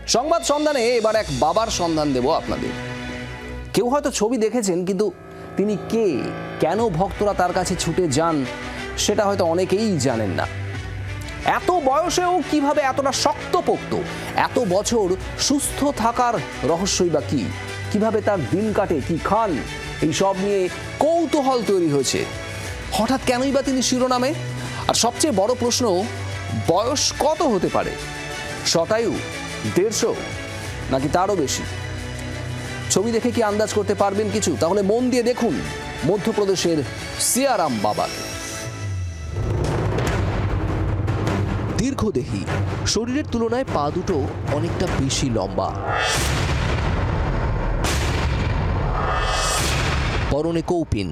সংবাদ সন্ধানে এবার এক বাবার সন্ধান দেব আপনাদের। কেউ হয়তো ছবি দেখেছেন, কিন্তু তিনি কে, কেন ভক্তরা তার কাছে ছুটে যান সেটা হয়তো অনেকেই জানেন না। এত বয়সেও কিভাবে এতটা শক্তপোক্ত, এত বছর সুস্থ থাকার রহস্যই বা কি, কিভাবে তার দিন কাটে, কি খান, এই সব নিয়ে কৌতূহল তৈরি হয়েছে। হঠাৎ কেনই বা তিনি শিরোনামে? আর সবচেয়ে বড় প্রশ্ন, বয়স কত হতে পারে? শতায়ু, 150, নাকি তারও বেশি? ছবি দেখে কি আন্দাজ করতে পারবেন কিছু? তাহলে মন দিয়ে দেখুন মধ্যপ্রদেশের সিয়ারাম বাবাকে। দীর্ঘদেহী, শরীরের তুলনায় পা দুটো অনেকটা বেশি লম্বা, পরনে কৌপিন,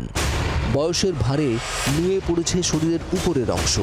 বয়সের ভারে নুয়ে পড়েছে শরীরের উপরের অংশ।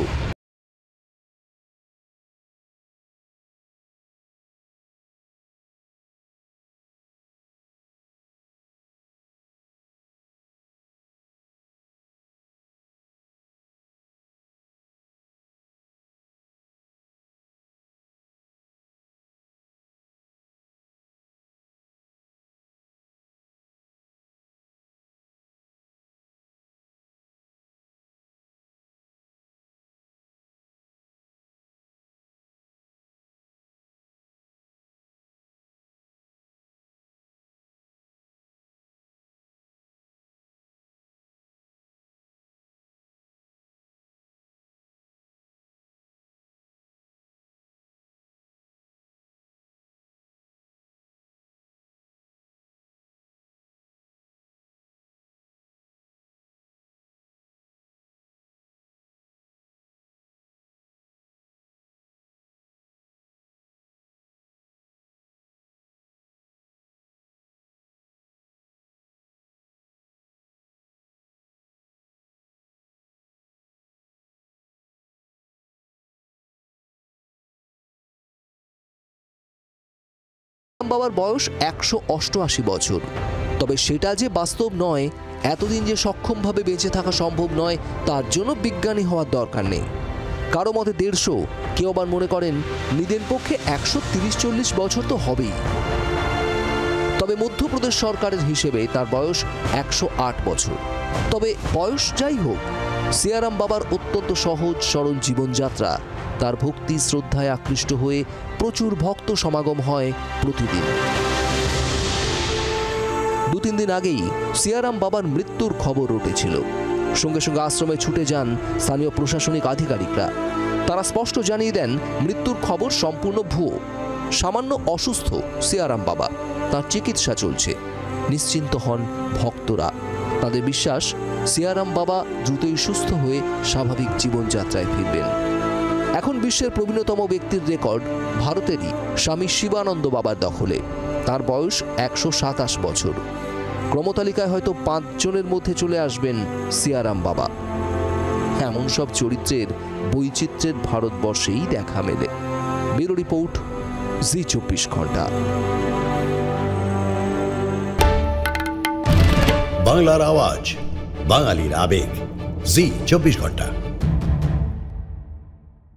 বাবার বয়স 188 বছর। তবে সেটা যে বাস্তব নয়, এতদিন যে সক্ষমভাবে বেঁচে থাকা সম্ভব নয়, তার জন্য বিজ্ঞানী হওয়ার দরকার নেই। কারো মতে 150, কেউ আবার মনে করেন নিদেন পক্ষে 130-40 বছর তো হবেই। তবে মধ্যপ্রদেশ সরকারের হিসেবে তার বয়স 108 বছর। তবে বয়স যাই হোক, সিয়ারাম বাবার অত্যন্ত সহজ সরল জীবনযাত্রা, তার ভক্তি শ্রদ্ধায় আকৃষ্ট হয়ে প্রচুর ভক্ত সমাগম হয় প্রতিদিন। 2-3 দিন আগেই সিয়ারাম বাবার মৃত্যুর খবর উঠেছিল। সঙ্গে সঙ্গে আশ্রমে ছুটে যান স্থানীয় প্রশাসনিক আধিকারিকরা। তারা স্পষ্ট জানিয়ে দেন মৃত্যুর খবর সম্পূর্ণ ভুয়ো। সামান্য অসুস্থ সিয়ারাম বাবা, তার চিকিৎসা চলছে। নিশ্চিন্ত হন ভক্তরা। তাদের বিশ্বাস সিয়ারাম বাবা দ্রুতই সুস্থ হয়ে স্বাভাবিক জীবনযাত্রায় ফিরবেন। এখন বিশ্বের প্রবীণতম ব্যক্তির রেকর্ড ভারতেরই স্বামী শিবানন্দ বাবার দখলে। তার বয়স 127 বছর। ক্রমতালিকায় হয়তো 5 জনের মধ্যে চলে আসবেন সিয়ারাম বাবা। এমন সব চরিত্রের বৈচিত্র্যের ভারতবর্ষেই দেখা মেলে। ব্যুরো রিপোর্ট, জি 24 ঘন্টা। বাংলার আওয়াজ, বাঙালির আবেগ, জি 24 ঘন্টা।